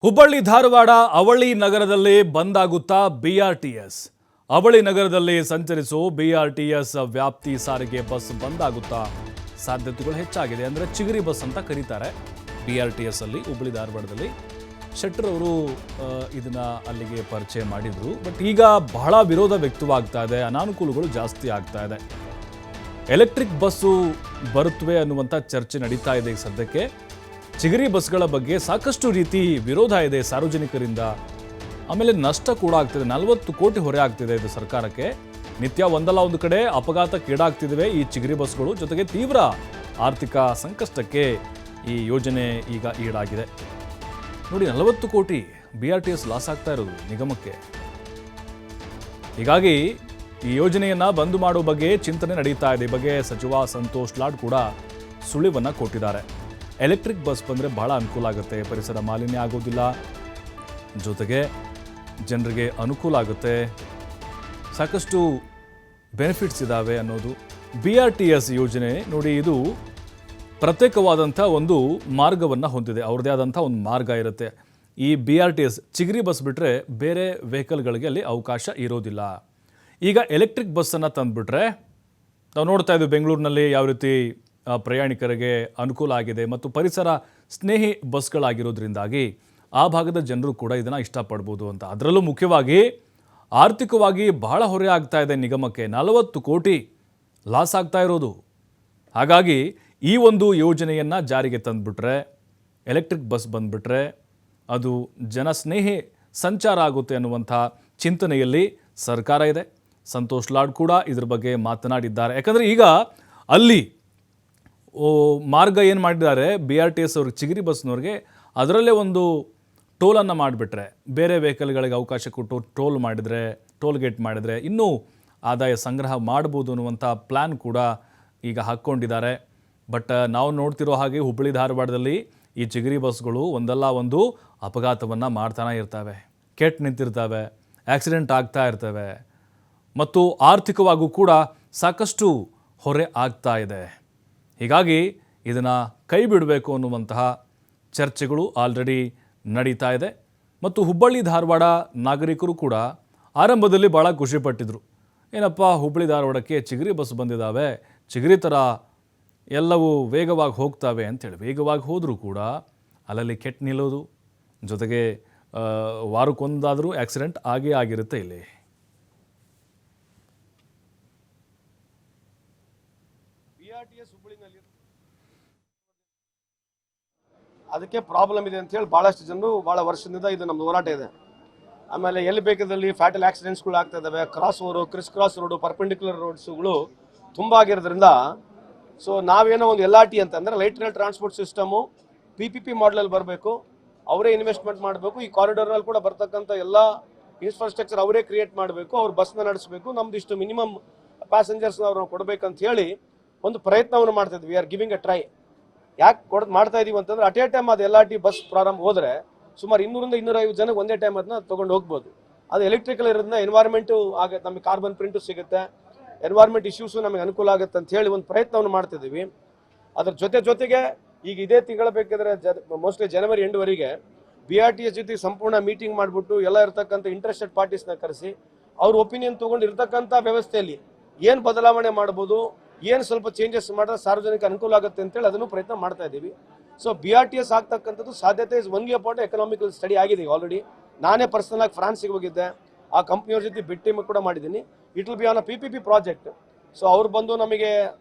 ಹುಬ್ಬಳ್ಳಿ ಧಾರವಾಡ ಅವಳಿ ನಗರದಲ್ಲಿ ಬಂದ್ ಆಗುತ್ತಾ ಬಿಆರ್ಟಿಎಸ್. ಅವಳಿ ನಗರದಲ್ಲಿ ಸಂಚರಿಸೋ ಬಿಆರ್ಟಿಎಸ್ ವ್ಯಾಪ್ತಿ ಸಾರಿಗೆ ಬಸ್ ಬಂದ್ ಆಗುತ್ತಾ ಸಾಧ್ಯತೆಗಳು ಹೆಚ್ಚಾಗಿದೆ. ಅಂದರೆ ಚಿಗರಿ ಬಸ್ ಅಂತ ಕರೀತಾರೆ ಬಿಆರ್ಟಿಎಸ್ ಅಲ್ಲಿ. ಹುಬ್ಬಳ್ಳಿ ಧಾರವಾಡದಲ್ಲಿ ಶೆಟ್ಟರ್ ಅವರು ಇದನ್ನ ಅಲ್ಲಿಗೆ ಪರಿಚಯ ಮಾಡಿದ್ರು. ಬಟ್ ಈಗ ಬಹಳ ವಿರೋಧ ವ್ಯಕ್ತವಾಗ್ತಾ ಇದೆ, ಅನಾನುಕೂಲಗಳು ಜಾಸ್ತಿ ಆಗ್ತಾ ಇದೆ. ಎಲೆಕ್ಟ್ರಿಕ್ ಬಸ್ಸು ಬರುತ್ತವೆ ಅನ್ನುವಂಥ ಚರ್ಚೆ ನಡೀತಾ ಇದೆ ಈಗ ಸದ್ಯಕ್ಕೆ. ಚಿಗರಿ ಬಸ್ಗಳ ಬಗ್ಗೆ ಸಾಕಷ್ಟು ರೀತಿ ವಿರೋಧ ಇದೆ ಸಾರ್ವಜನಿಕರಿಂದ. ಆಮೇಲೆ ನಷ್ಟ ಕೂಡ ಆಗ್ತಿದೆ, 40 ಕೋಟಿ ಹೊರೆ ಆಗ್ತಿದೆ ಇದು ಸರ್ಕಾರಕ್ಕೆ. ನಿತ್ಯ ಒಂದಲ್ಲ ಒಂದು ಕಡೆ ಅಪಘಾತಕ್ಕೀಡಾಗ್ತಿವೆ ಈ ಚಿಗರಿ ಬಸ್ಗಳು. ಜೊತೆಗೆ ತೀವ್ರ ಆರ್ಥಿಕ ಸಂಕಷ್ಟಕ್ಕೆ ಈ ಯೋಜನೆ ಈಗ ಈಡಾಗಿದೆ. ನೋಡಿ, 40 ಕೋಟಿ ಬಿಆರ್ಟಿಎಸ್ ಲಾಸ್ ಆಗ್ತಾ ಇರೋದು ನಿಗಮಕ್ಕೆ. ಹೀಗಾಗಿ ಈ ಯೋಜನೆಯನ್ನ ಬಂದ್ ಮಾಡೋ ಬಗ್ಗೆ ಚಿಂತನೆ ನಡೀತಾ ಇದೆ. ಈ ಬಗ್ಗೆ ಸಚಿವ ಸಂತೋಷ್ ಲಾಡ್ ಕೂಡ ಸುಳಿವನ್ನ ಕೊಟ್ಟಿದ್ದಾರೆ. ಎಲೆಕ್ಟ್ರಿಕ್ ಬಸ್ ಬಂದರೆ ಬಹಳ ಅನುಕೂಲ ಆಗುತ್ತೆ, ಪರಿಸರ ಮಾಲಿನ್ಯ ಆಗೋದಿಲ್ಲ, ಜೊತೆಗೆ ಜನರಿಗೆ ಅನುಕೂಲ ಆಗುತ್ತೆ, ಸಾಕಷ್ಟು ಬೆನಿಫಿಟ್ಸ್ ಇದ್ದಾವೆ ಅನ್ನೋದು. ಬಿಆರ್ಟಿಎಸ್ ಯೋಜನೆ ನೋಡಿ, ಇದು ಪ್ರತ್ಯೇಕವಾದಂಥ ಒಂದು ಮಾರ್ಗವನ್ನು ಹೊಂದಿದೆ, ಅವ್ರದ್ದೇ ಆದಂಥ ಒಂದು ಮಾರ್ಗ ಇರುತ್ತೆ. ಈ ಬಿಆರ್ಟಿಎಸ್ ಚಿಗರಿ ಬಸ್ ಬಿಟ್ಟರೆ ಬೇರೆ ವೆಹಿಕಲ್ಗಳಿಗೆ ಅಲ್ಲಿ ಅವಕಾಶ ಇರೋದಿಲ್ಲ. ಈಗ ಎಲೆಕ್ಟ್ರಿಕ್ ಬಸ್ಸನ್ನು ತಂದುಬಿಟ್ರೆ ನಾವು ನೋಡ್ತಾ ಇದ್ದೀವಿ ಬೆಂಗಳೂರಿನಲ್ಲಿ ಯಾವ ರೀತಿ ಪ್ರಯಾಣಿಕರಿಗೆ ಅನುಕೂಲ ಆಗಿದೆ ಮತ್ತು ಪರಿಸರ ಸ್ನೇಹಿ ಬಸ್ಗಳಾಗಿರೋದ್ರಿಂದಾಗಿ ಆ ಭಾಗದ ಜನರು ಕೂಡ ಇದನ್ನು ಇಷ್ಟಪಡ್ಬೋದು ಅಂತ. ಅದರಲ್ಲೂ ಮುಖ್ಯವಾಗಿ ಆರ್ಥಿಕವಾಗಿ ಬಹಳ ಹೊರೆ ಆಗ್ತಾ ಇದೆ ನಿಗಮಕ್ಕೆ, 40 ಕೋಟಿ ಲಾಸ್ ಆಗ್ತಾ ಇರೋದು. ಹಾಗಾಗಿ ಈ ಒಂದು ಯೋಜನೆಯನ್ನು ಜಾರಿಗೆ ತಂದುಬಿಟ್ರೆ, ಎಲೆಕ್ಟ್ರಿಕ್ ಬಸ್ ಬಂದುಬಿಟ್ರೆ ಅದು ಜನಸ್ನೇಹಿ ಸಂಚಾರ ಆಗುತ್ತೆ ಅನ್ನುವಂಥ ಚಿಂತನೆಯಲ್ಲಿ ಸರ್ಕಾರ ಇದೆ. ಸಂತೋಷ್ ಲಾಡ್ ಕೂಡ ಇದ್ರ ಬಗ್ಗೆ ಮಾತನಾಡಿದ್ದಾರೆ. ಯಾಕಂದರೆ ಈಗ ಅಲ್ಲಿ ಮಾರ್ಗ ಏನು ಮಾಡಿದ್ದಾರೆ ಬಿಆರ್ಟಿಎಸ್ ಅವ್ರಿಗೆ, ಚಿಗರಿ ಬಸ್ನವ್ರಿಗೆ ಅದರಲ್ಲೇ ಒಂದು ಟೋಲನ್ನು ಮಾಡಿಬಿಟ್ರೆ, ಬೇರೆ ವೆಹಿಕಲ್ಗಳಿಗೆ ಅವಕಾಶ ಕೊಟ್ಟು ಟೋಲ್ ಗೇಟ್ ಮಾಡಿದರೆ ಇನ್ನೂ ಆದಾಯ ಸಂಗ್ರಹ ಮಾಡ್ಬೋದು ಅನ್ನುವಂಥ ಪ್ಲ್ಯಾನ್ ಕೂಡ ಈಗ ಹಾಕ್ಕೊಂಡಿದ್ದಾರೆ. ಬಟ್ ನಾವು ನೋಡ್ತಿರೋ ಹಾಗೆ ಹುಬ್ಬಳ್ಳಿ ಧಾರವಾಡದಲ್ಲಿ ಈ ಚಿಗರಿ ಬಸ್ಗಳು ಒಂದಲ್ಲ ಒಂದು ಅಪಘಾತವನ್ನು ಮಾಡ್ತಾನೆ ಇರ್ತವೆ, ಕೆಟ್ಟು ನಿಂತಿರ್ತವೆ, ಆಕ್ಸಿಡೆಂಟ್ ಆಗ್ತಾ ಇರ್ತವೆ ಮತ್ತು ಆರ್ಥಿಕವಾಗೂ ಕೂಡ ಸಾಕಷ್ಟು ಹೊರೆ ಆಗ್ತಾ ಇದೆ. ಹೀಗಾಗಿ ಇದನ್ನು ಕೈ ಬಿಡಬೇಕು ಅನ್ನುವಂತಹ ಚರ್ಚೆಗಳು ಆಲ್ರೆಡಿ ನಡೀತಾ ಇದೆ. ಮತ್ತು ಹುಬ್ಬಳ್ಳಿ ಧಾರವಾಡ ನಾಗರಿಕರು ಕೂಡ ಆರಂಭದಲ್ಲಿ ಭಾಳ ಖುಷಿಪಟ್ಟಿದ್ರು. ಏನಪ್ಪ, ಹುಬ್ಬಳ್ಳಿ ಧಾರವಾಡಕ್ಕೆ ಚಿಗರಿ ಬಸ್ ಬಂದಿದ್ದಾವೆ, ಚಿಗರಿ ಥರ ಎಲ್ಲವೂ ವೇಗವಾಗಿ ಹೋಗ್ತವೆ ಅಂಥೇಳಿ. ವೇಗವಾಗಿ ಹೋದರೂ ಕೂಡ ಅಲ್ಲಲ್ಲಿ ಕೆಟ್ಟು ನಿಲ್ಲೋದು, ಜೊತೆಗೆ ವಾರಕ್ಕೊಂದಾದರೂ ಆಕ್ಸಿಡೆಂಟ್ ಆಗೇ ಆಗಿರುತ್ತೆ ಇಲ್ಲಿ. ಅದಕ್ಕೆ ಪ್ರಾಬ್ಲಮ್ ಇದೆ ಅಂತ ಹೇಳಿ ಭಾಳಷ್ಟು ಜನರು ಭಾಳ ವರ್ಷದಿಂದ ಇದು ನಮ್ದು ಹೋರಾಟ ಇದೆ. ಆಮೇಲೆ ಎಲ್ಲಿ ಬೇಕಾದಲ್ಲಿ ಫ್ಯಾಟಲ್ ಆಕ್ಸಿಡೆಂಟ್ಸ್ಗಳು ಆಗ್ತಾ ಇದ್ದಾವೆ. Cross over, criss cross road, perpendicular ರೋಡ್ಸ್ಗಳು ತುಂಬ ಆಗಿರೋದ್ರಿಂದ ಸೊ ನಾವೇನೋ ಒಂದು LRT ಅಂತಂದರೆ light rail transport system PPP ಮಾಡಲಲ್ಲಿ ಬರಬೇಕು, ಅವರೇ ಇನ್ವೆಸ್ಟ್ಮೆಂಟ್ ಮಾಡಬೇಕು. ಈ ಕಾರಿಡಾರ್ನಲ್ಲಿ ಕೂಡ ಬರ್ತಕ್ಕಂಥ ಎಲ್ಲ ಇನ್ಫ್ರಾಸ್ಟ್ರಕ್ಚರ್ ಅವರೇ ಕ್ರಿಯೇಟ್ ಮಾಡಬೇಕು, ಅವ್ರು ಬಸ್ನ ನಡೆಸಬೇಕು, ನಮ್ದು ಇಷ್ಟು ಮಿನಿಮಮ್ ಪ್ಯಾಸೆಂಜರ್ಸ್ನ ಅವ್ರನ್ನ ಕೊಡಬೇಕಂತ ಹೇಳಿ ಒಂದು ಪ್ರಯತ್ನವನ್ನು ಮಾಡ್ತಾ ಇದ್ವಿ. We are giving A try. ಯಾಕೆ ಮಾಡ್ತಾ ಇದೀವಿ ಅಂತಂದ್ರೆ, ಅಟ್ ಎ ಟೈಮ್ ಅದು LRT ಬಸ್ ಪ್ರಾರಂಭ ಹೋದರೆ ಸುಮಾರು 200 ರಿಂದ 250 ಜನಕ್ಕೆ ಒಂದೇ ಟೈಮ್ ಅದನ್ನ ತೊಗೊಂಡು ಹೋಗ್ಬೋದು. ಅದು ಎಲೆಕ್ಟ್ರಿಕಲ್ ಇರೋದ್ರಿಂದ ಎನ್ವೈರ್ಮೆಂಟು ಆಗುತ್ತೆ, ನಮಗೆ ಕಾರ್ಬನ್ ಪ್ರಿಂಟು ಸಿಗುತ್ತೆ, ಎನ್ವೈರ್ಮೆಂಟ್ ಇಶ್ಯೂಸು ನಮಗೆ ಅನುಕೂಲ ಆಗುತ್ತೆ ಅಂತ ಹೇಳಿ ಒಂದು ಪ್ರಯತ್ನವನ್ನು ಮಾಡ್ತಿದ್ದೀವಿ. ಅದ್ರ ಜೊತೆಗೆ ಈಗ ಇದೇ ತಿಂಗಳ ಬೇಕಾದರೆ ಮೋಸ್ಟ್ಲಿ ಜನವರಿ ಎಂಡ್ವರೆಗೆ BRTS ಜೊತೆ ಸಂಪೂರ್ಣ ಮೀಟಿಂಗ್ ಮಾಡಿಬಿಟ್ಟು ಎಲ್ಲ ಇರ್ತಕ್ಕಂಥ ಇಂಟ್ರೆಸ್ಟೆಡ್ ಪಾರ್ಟೀಸ್ನ ಕರೆಸಿ ಅವ್ರ ಒಪಿನಿಯನ್ ತೊಗೊಂಡು ಇರ್ತಕ್ಕಂಥ ವ್ಯವಸ್ಥೆಯಲ್ಲಿ ಏನು ಬದಲಾವಣೆ ಮಾಡ್ಬೋದು, ಏನು ಸ್ವಲ್ಪ ಚೇಂಜಸ್ ಮಾಡಿದ್ರೆ ಸಾರ್ವಜನಿಕ ಅನುಕೂಲ ಆಗುತ್ತೆ ಅಂತೇಳಿ ಅದನ್ನು ಪ್ರಯತ್ನ ಮಾಡ್ತಾ ಇದ್ದೀವಿ. ಸೊ BRTS ಆಗ್ತಕ್ಕಂಥದ್ದು ಸಾಧ್ಯತೆ is only about economical study ಆಗಿದೆ ಆಲ್ರೆಡಿ. ನಾನೇ ಪರ್ಸನಲ್ ಆಗಿ ಫ್ರಾನ್ಸಿಗೆ ಹೋಗಿದ್ದೆ, ಆ ಕಂಪ್ನಿಯವ್ರ ಜೊತೆ ಟೀಮ್ ಕೂಡ ಮಾಡಿದ್ದೀನಿ. It will be on a PPP project. So ಅವ್ರು ಬಂದು ನಮಗೆ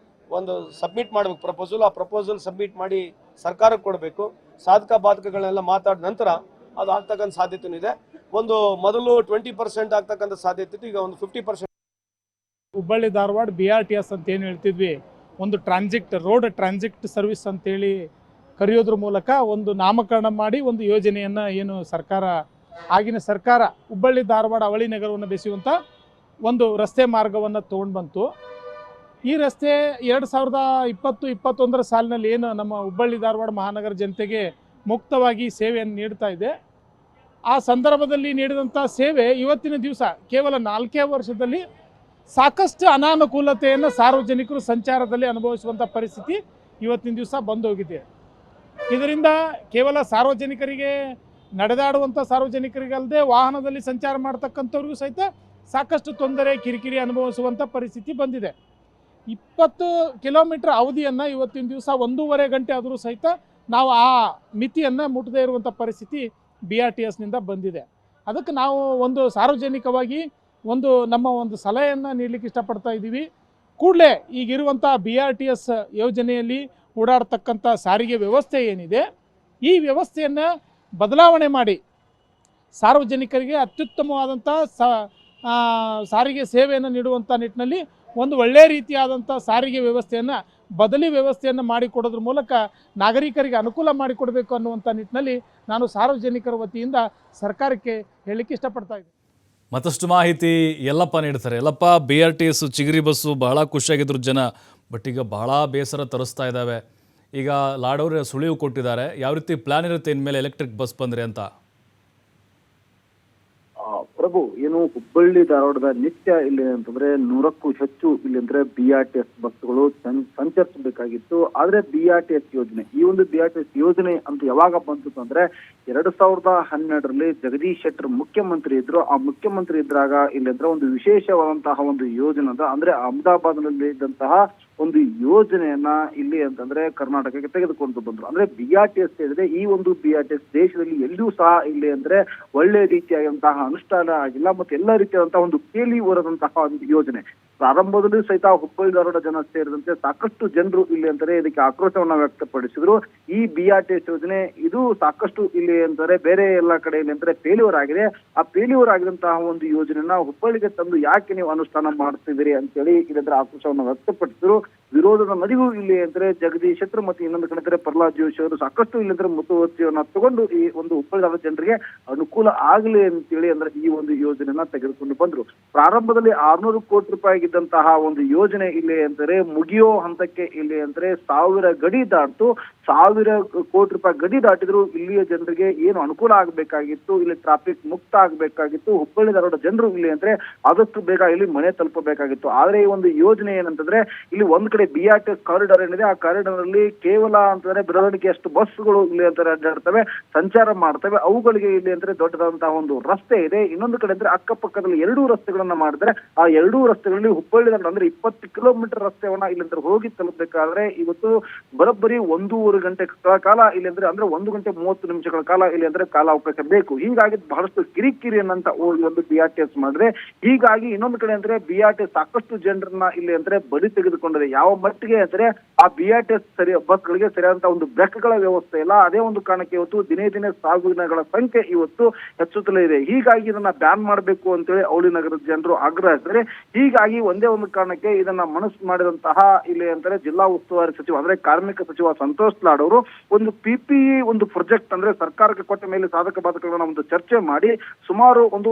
ಒಂದು ಸಬ್ಮಿಟ್ ಮಾಡಬೇಕು ಪ್ರಪೋಸಲ್, ಆ ಪ್ರಪೋಸಲ್ ಸಬ್ಮಿಟ್ ಮಾಡಿ ಸರ್ಕಾರಕ್ಕೆ ಕೊಡಬೇಕು. ಸಾಧಕ ಬಾಧಕಗಳನ್ನೆಲ್ಲ ಮಾತಾಡಿದ ನಂತರ ಅದು ಆಗ್ತಕ್ಕಂಥ ಸಾಧ್ಯತೆಯೂ ಇದೆ. ಒಂದು ಮೊದಲು 20% ಆಗ್ತಕ್ಕಂಥ ಸಾಧ್ಯತೆ ಇತ್ತು, ಈಗ ಒಂದು 50%. ಹುಬ್ಬಳ್ಳಿ ಧಾರವಾಡ BRTS ಅಂತ ಏನು ಹೇಳ್ತಿದ್ವಿ, ಒಂದು ರೋಡ್ ಟ್ರಾನ್ಸಿಟ್ ಸರ್ವಿಸ್ ಅಂತೇಳಿ ಕರೆಯೋದ್ರ ಮೂಲಕ ಒಂದು ನಾಮಕರಣ ಮಾಡಿ ಒಂದು ಯೋಜನೆಯನ್ನು ಏನು ಆಗಿನ ಸರ್ಕಾರ ಹುಬ್ಬಳ್ಳಿ ಧಾರವಾಡ ಅವಳಿ ನಗರವನ್ನು ಬೆಸೆಯುವಂಥ ಒಂದು ರಸ್ತೆ ಮಾರ್ಗವನ್ನು ತೊಗೊಂಡು ಬಂತು. ಈ ರಸ್ತೆ 2020-21 ಸಾಲಿನಲ್ಲಿ ಏನು ನಮ್ಮ ಹುಬ್ಬಳ್ಳಿ ಧಾರವಾಡ ಮಹಾನಗರ ಜನತೆಗೆ ಮುಕ್ತವಾಗಿ ಸೇವೆಯನ್ನು ನೀಡ್ತಾ ಇದೆ. ಆ ಸಂದರ್ಭದಲ್ಲಿ ನೀಡಿದಂಥ ಸೇವೆ ಇವತ್ತಿನ ದಿವಸ ಕೇವಲ 4 ವರ್ಷದಲ್ಲಿ ಸಾಕಷ್ಟು ಅನಾನುಕೂಲತೆಯನ್ನು ಸಾರ್ವಜನಿಕರು ಸಂಚಾರದಲ್ಲಿ ಅನುಭವಿಸುವಂಥ ಪರಿಸ್ಥಿತಿ ಇವತ್ತಿನ ದಿವಸ ಬಂದೋಗಿದೆ. ಇದರಿಂದ ಕೇವಲ ಸಾರ್ವಜನಿಕರಿಗೆ ನಡೆದಾಡುವಂಥ ಸಾರ್ವಜನಿಕರಿಗಲ್ಲದೆ ವಾಹನದಲ್ಲಿ ಸಂಚಾರ ಮಾಡ್ತಕ್ಕಂಥವ್ರಿಗೂ ಸಹಿತ ಸಾಕಷ್ಟು ತೊಂದರೆ ಕಿರಿಕಿರಿ ಅನುಭವಿಸುವಂಥ ಪರಿಸ್ಥಿತಿ ಬಂದಿದೆ. 20 ಕಿಲೋಮೀಟರ್ ಅವಧಿಯನ್ನು ಇವತ್ತಿನ ದಿವಸ 1.5 ಗಂಟೆ ಆದರೂ ಸಹಿತ ನಾವು ಆ ಮಿತಿಯನ್ನು ಮುಟ್ಟದೇ ಇರುವಂಥ ಪರಿಸ್ಥಿತಿ BRTSನಿಂದ ಬಂದಿದೆ. ಅದಕ್ಕೆ ನಾವು ಒಂದು ಸಾರ್ವಜನಿಕವಾಗಿ ನಮ್ಮ ಒಂದು ಸಲಹೆಯನ್ನು ನೀಡಲಿಕ್ಕೆ ಇಷ್ಟಪಡ್ತಾ ಇದ್ದೀವಿ. ಕೂಡಲೇ ಈಗಿರುವಂಥ BRTS ಯೋಜನೆಯಲ್ಲಿ ಓಡಾಡ್ತಕ್ಕಂಥ ಸಾರಿಗೆ ವ್ಯವಸ್ಥೆ ಏನಿದೆ, ಈ ವ್ಯವಸ್ಥೆಯನ್ನು ಬದಲಾವಣೆ ಮಾಡಿ ಸಾರ್ವಜನಿಕರಿಗೆ ಅತ್ಯುತ್ತಮವಾದಂಥ ಸಾರಿಗೆ ಸೇವೆಯನ್ನು ನೀಡುವಂಥ ನಿಟ್ಟಿನಲ್ಲಿ ಒಂದು ಒಳ್ಳೆಯ ರೀತಿಯಾದಂಥ ಸಾರಿಗೆ ವ್ಯವಸ್ಥೆಯನ್ನು ಬದಲಿ ವ್ಯವಸ್ಥೆಯನ್ನು ಮಾಡಿಕೊಡೋದ್ರ ಮೂಲಕ ನಾಗರಿಕರಿಗೆ ಅನುಕೂಲ ಮಾಡಿಕೊಡಬೇಕು ಅನ್ನುವಂಥ ನಿಟ್ಟಿನಲ್ಲಿ ನಾನು ಸಾರ್ವಜನಿಕರ ವತಿಯಿಂದ ಸರ್ಕಾರಕ್ಕೆ ಹೇಳಲಿಕ್ಕೆ ಇಷ್ಟಪಡ್ತಾ ಇದ್ದೀನಿ. ಮತ್ತಷ್ಟು ಮಾಹಿತಿ ಯಲ್ಲಪ್ಪ ನೀಡ್ತಾರೆ. ಯಲ್ಲಪ್ಪ, BRTS ಚಿಗರಿ ಬಸ್ಸು ಬಹಳ ಖುಷಿಯಾಗಿದ್ರು ಜನ, ಬಟ್ ಈಗ ಬಹಳ ಬೇಸರ ತರಿಸ್ತಾ ಇದ್ದಾವೆ. ಈಗ ಲಾಡೋರು ಸುಳಿವು ಕೊಟ್ಟಿದ್ದಾರೆ. ಯಾವ ರೀತಿ ಪ್ಲಾನ್ ಇರುತ್ತೆ ಇನ್ಮೇಲೆ ಎಲೆಕ್ಟ್ರಿಕ್ ಬಸ್ ಬಂದರೆ ಅಂತ? ಪ್ರಭು, ಏನು ಹುಬ್ಬಳ್ಳಿ ಧಾರವಾಡದ ನಿತ್ಯ ಇಲ್ಲಿ ಅಂತಂದ್ರೆ 100ಕ್ಕೂ ಹೆಚ್ಚು ಇಲ್ಲಿ ಅಂದ್ರೆ BRTS ಬಸ್ಗಳು ಸಂಚರಿಸಬೇಕಾಗಿತ್ತು. ಆದ್ರೆ BRTS ಯೋಜನೆ, ಈ ಒಂದು BRTS ಯೋಜನೆ ಅಂತ ಯಾವಾಗ ಬಂತು ಅಂದ್ರೆ 2012ರಲ್ಲಿ ಜಗದೀಶ್ ಶೆಟ್ಟರ್ ಮುಖ್ಯಮಂತ್ರಿ ಇದ್ರು. ಆ ಮುಖ್ಯಮಂತ್ರಿ ಇದ್ರಾಗ ಇಲ್ಲಿ ಅಂದ್ರೆ ಒಂದು ವಿಶೇಷವಾದಂತಹ ಒಂದು ಯೋಜನೆ ಅಂದ್ರೆ ಅಹಮದಾಬಾದ್ನಲ್ಲಿ ಇದ್ದಂತಹ ಒಂದು ಯೋಜನೆಯನ್ನ ಇಲ್ಲಿ ಅಂತಂದ್ರೆ ಕರ್ನಾಟಕಕ್ಕೆ ತೆಗೆದುಕೊಂಡು ಬಂದ್ರು. ಅಂದ್ರೆ BRTS ಹೇಳಿದ್ರೆ ಈ ಒಂದು BRTS ದೇಶದಲ್ಲಿ ಎಲ್ಲೂ ಸಹ ಇಲ್ಲಿ ಅಂದ್ರೆ ಒಳ್ಳೆ ರೀತಿಯಾದಂತಹ ಅನುಷ್ಠಾನ ಆಗಿಲ್ಲ ಮತ್ತೆ ಎಲ್ಲ ರೀತಿಯಾದಂತಹ ಒಂದು ಕೇಳಿ ಹೊರದಂತಹ ಒಂದು ಯೋಜನೆ. ಪ್ರಾರಂಭದಲ್ಲಿ ಸಹಿತ ಹುಬ್ಬಳ್ಳಿ ಧಾರವಾಡ ಜನ ಸೇರಿದಂತೆ ಸಾಕಷ್ಟು ಜನರು ಇಲ್ಲಿ ಅಂತಾರೆ ಇದಕ್ಕೆ ಆಕ್ರೋಶವನ್ನ ವ್ಯಕ್ತಪಡಿಸಿದ್ರು. ಈ BRTS ಯೋಜನೆ ಇದು ಸಾಕಷ್ಟು ಇಲ್ಲಿ ಅಂತಾರೆ ಬೇರೆ ಎಲ್ಲ ಕಡೆಯಲ್ಲಿ ಅಂದ್ರೆ ಫೇಲ್ಯೂರ್ ಆಗಿದೆ. ಆ ಫೇಲ್ಯೂರ್ ಆಗಿದಂತಹ ಒಂದು ಯೋಜನೆಯನ್ನ ಹುಬ್ಬಳ್ಳಿಗೆ ತಂದು ಯಾಕೆ ನೀವು ಅನುಷ್ಠಾನ ಮಾಡ್ತಿದ್ದೀರಿ ಅಂತೇಳಿ ಇಲ್ಲಂದ್ರೆ ಆಕ್ರೋಶವನ್ನ ವ್ಯಕ್ತಪಡಿಸಿದ್ರು. ವಿರೋಧದ ನದಿಗೂ ಇಲ್ಲಿ ಅಂದ್ರೆ ಜಗದೀಶ್ ಶೆಟ್ಟರ್ ಮತ್ತು ಇನ್ನೊಂದು ಕಡೆ ಅಂದ್ರೆ ಪ್ರಹ್ಲಾದ್ ಜೋಶಿ ಅವರು ಸಾಕಷ್ಟು ಇಲ್ಲಿ ಅಂದ್ರೆ ಮುತುವರ್ಜಿಯನ್ನ ತಗೊಂಡು ಈ ಒಂದು ಹುಬ್ಬಳ್ಳಿ ಧಾರವಾಡ ಜನರಿಗೆ ಅನುಕೂಲ ಆಗಲಿ ಅಂತೇಳಿ ಅಂದ್ರೆ ಈ ಒಂದು ಯೋಜನೆಯನ್ನ ತೆಗೆದುಕೊಂಡು ಬಂದ್ರು. ಪ್ರಾರಂಭದಲ್ಲಿ 600 ಕೋಟಿ ರೂಪಾಯಿ ಇದ್ದಂತಹ ಒಂದು ಯೋಜನೆ ಇಲ್ಲಿ ಅಂದರೆ ಮುಗಿಯೋ ಹಂತಕ್ಕೆ ಇಲ್ಲಿ ಅಂದ್ರೆ 1000 ಗಡಿ ದಾಟಿತು. 1000 ಕೋಟಿ ರೂಪಾಯಿ ಗಡಿ ದಾಟಿದ್ರು ಇಲ್ಲಿಯ ಜನರಿಗೆ ಏನು ಅನುಕೂಲ ಆಗಬೇಕಾಗಿತ್ತು, ಇಲ್ಲಿ ಟ್ರಾಫಿಕ್ ಮುಕ್ತ ಆಗಬೇಕಾಗಿತ್ತು. ಹುಬ್ಬಳ್ಳಿ ಧಾರವಾಡ ಜನರು ಇಲ್ಲಿ ಅಂದ್ರೆ ಆದಷ್ಟು ಬೇಗ ಇಲ್ಲಿ ಮನೆ ತಲುಪಬೇಕಾಗಿತ್ತು. ಆದ್ರೆ ಈ ಒಂದು ಯೋಜನೆ ಏನಂತಂದ್ರೆ ಇಲ್ಲಿ ಒಂದ್ ಕಡೆ BRTS ಕಾರಿಡಾರ್ ಏನಿದೆ, ಆ ಕಾರಿಡಾರ್ ಅಲ್ಲಿ ಕೇವಲ ಅಂತಂದ್ರೆ ಬೆರಳಿಗೆಯಷ್ಟು ಬಸ್ಗಳು ಇಲ್ಲಿ ಅಂತಾರೆ ಅಡ್ಡಾಡ್ತವೆ, ಸಂಚಾರ ಮಾಡ್ತವೆ. ಅವುಗಳಿಗೆ ಇಲ್ಲಿ ಅಂದ್ರೆ ದೊಡ್ಡದಾದಂತಹ ಒಂದು ರಸ್ತೆ ಇದೆ. ಇನ್ನೊಂದು ಕಡೆ ಅಂದ್ರೆ ಅಕ್ಕಪಕ್ಕದಲ್ಲಿ 2 ರಸ್ತೆಗಳನ್ನ ಮಾಡಿದ್ರೆ ಆ 2 ರಸ್ತೆಗಳಲ್ಲಿ ಹುಬ್ಬಳ್ಳಿ ಅಂದ್ರೆ 20 ಕಿಲೋಮೀಟರ್ ರಸ್ತೆವನ್ನ ಇಲ್ಲಿ ಅಂದ್ರೆ ಹೋಗಿ ತಲುಪಬೇಕಾದ್ರೆ ಇವತ್ತು ಬರೋಬ್ಬರಿ 1.5 ಗಂಟೆ ಕಾಲ ಇಲ್ಲಿ ಅಂದ್ರೆ 1 ಗಂಟೆ 30 ನಿಮಿಷಗಳ ಕಾಲ ಇಲ್ಲಿ ಅಂದ್ರೆ ಕಾಲಾವಕಾಶ ಬೇಕು. ಹೀಗಾಗಿ ಬಹಳಷ್ಟು ಕಿರಿಕಿರಿ ಅನ್ನಂತ ಒಂದು BRTS ಮಾಡಿದ್ರೆ. ಹೀಗಾಗಿ ಇನ್ನೊಂದು ಕಡೆ ಅಂದ್ರೆ BRTS ಸಾಕಷ್ಟು ಜನರನ್ನ ಇಲ್ಲಿ ಅಂದ್ರೆ ಬಲಿ ತೆಗೆದುಕೊಂಡಿದೆ. ಯಾವ ಮಟ್ಟಿಗೆ ಅಂದ್ರೆ ಆ BRTS ಬಸ್ಗಳಿಗೆ ಸರಿಯಾದಂತ ಒಂದು ಬ್ರೇಕ್ಗಳ ವ್ಯವಸ್ಥೆ ಇಲ್ಲ. ಅದೇ ಒಂದು ಕಾರಣಕ್ಕೆ ಇವತ್ತು ದಿನೇ ದಿನೇ ಸಾಗುಗಳ ಸಂಖ್ಯೆ ಇವತ್ತು ಹೆಚ್ಚುತ್ತಲೇ ಇದೆ. ಹೀಗಾಗಿ ಇದನ್ನ ಬ್ಯಾನ್ ಮಾಡಬೇಕು ಅಂತೇಳಿ ಅವಳಿ ನಗರದ ಜನರು ಆಗ್ರಹಿಸಿದರೆ. ಹೀಗಾಗಿ ಒಂದೇ ಒಂದು ಕಾರಣಕ್ಕೆ ಇದನ್ನ ಮನಸ್ಸು ಮಾಡಿದಂತಹ ಇಲ್ಲಿ ಅಂತಾರೆ ಜಿಲ್ಲಾ ಉಸ್ತುವಾರಿ ಸಚಿವ ಅಂದ್ರೆ ಕಾರ್ಮಿಕ ಸಚಿವ ಸಂತೋಷ್ ಲಾಡ್ ಅವರು ಒಂದು PPE ಒಂದು ಪ್ರಾಜೆಕ್ಟ್ ಅಂದ್ರೆ ಸರ್ಕಾರಕ್ಕೆ ಕೊಟ್ಟ ಮೇಲೆ ಸಾಧಕ ಬಾಧಕಗಳನ್ನ ಒಂದು ಚರ್ಚೆ ಮಾಡಿ ಸುಮಾರು ಒಂದು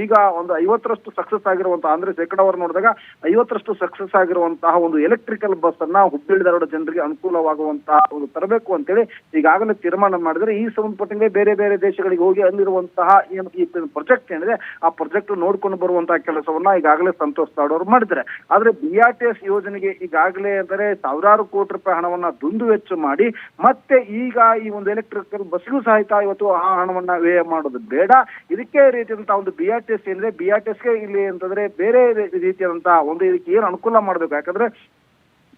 ಈಗ ಒಂದು 50ರಷ್ಟು ಸಕ್ಸಸ್ ಆಗಿರುವಂತಹ ಅಂದ್ರೆ ಶೇಕಡಾವಾರು ನೋಡಿದಾಗ 50ರಷ್ಟು ಸಕ್ಸಸ್ ಆಗಿರುವಂತಹ ಒಂದು ಎಲೆಕ್ಟ್ರಿಕಲ್ ಬಸ್ ಅನ್ನ ಹುಬ್ಬಳ್ಳಿ ಧಾರವಾಡ ಜನರಿಗೆ ಅನುಕೂಲವಾಗುವಂತಹ ಒಂದು ತರಬೇಕು ಅಂತೇಳಿ ಈಗಾಗಲೇ ತೀರ್ಮಾನ ಮಾಡಿದರೆ. ಈ ಸಂಬಂಧಪಟ್ಟಂಗೆ ಬೇರೆ ಬೇರೆ ದೇಶಗಳಿಗೆ ಹೋಗಿ ಅಲ್ಲಿರುವಂತಹ ಏನು ಈ ಪ್ರಾಜೆಕ್ಟ್ ಏನಿದೆ ಆ ಪ್ರಾಜೆಕ್ಟ್ ನೋಡ್ಕೊಂಡು ಬರುವಂತಹ ಕೆಲಸವನ್ನ ಈಗಾಗಲೇ ಸಂತೋಷ್ ಲಾಡ್ ಅವರು ಮಾಡಿದ್ದಾರೆ. ಆದ್ರೆ BRTS ಯೋಜನೆಗೆ ಈಗಾಗಲೇ ಅಂದರೆ 1000 ಕೋಟಿ ರೂಪಾಯಿ ಹಣವನ್ನ ದುಂದು ವೆಚ್ಚ ಮಾಡಿ ಮತ್ತೆ ಈಗ ಈ ಒಂದು ಎಲೆಕ್ಟ್ರಿಕಲ್ ಬಸ್ಗೂ ಸಹಿತ ಇವತ್ತು ಆ ಹಣವನ್ನ ವ್ಯಯ ಮಾಡೋದು ಬೇಡ. ಇದಕ್ಕೆ ರೀತಿಯಾದಂತಹ ಒಂದು BRTS ಏನಿದೆ BRTSಗೆ ಇಲ್ಲಿ ಅಂತಂದ್ರೆ ಬೇರೆ ರೀತಿಯಾದಂತಹ ಒಂದು ಇದಕ್ಕೆ ಏನು ಅನುಕೂಲ ಮಾಡ್ಬೇಕು. ಯಾಕಂದ್ರೆ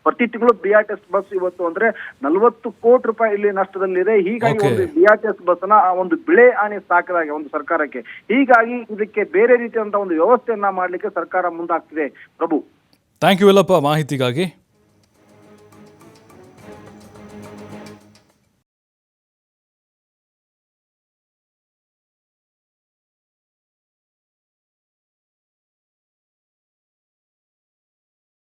ಪ್ರತಿ ತಿಂಗಳು BRTS ಬಸ್ ಇವತ್ತು ಅಂದ್ರೆ 40 ಕೋಟಿ ರೂಪಾಯಿ ಇಲ್ಲಿ ನಷ್ಟದಲ್ಲಿದೆ. ಹೀಗಾಗಿ ಒಂದು BRTS ಬಸ್ ನ ಒಂದು ಬೆಳೆ ಹಾನಿ ಸಾಕದಾಗೆ ಒಂದು ಸರ್ಕಾರಕ್ಕೆ. ಹೀಗಾಗಿ ಇದಕ್ಕೆ ಬೇರೆ ರೀತಿಯಾದಂತಹ ಒಂದು ವ್ಯವಸ್ಥೆಯನ್ನ ಮಾಡ್ಲಿಕ್ಕೆ ಸರ್ಕಾರ ಮುಂದಾಗ್ತಿದೆ. ಪ್ರಭು, ಥ್ಯಾಂಕ್ ಯು ಯಲ್ಲಪ್ಪ ಮಾಹಿತಿಗಾಗಿ.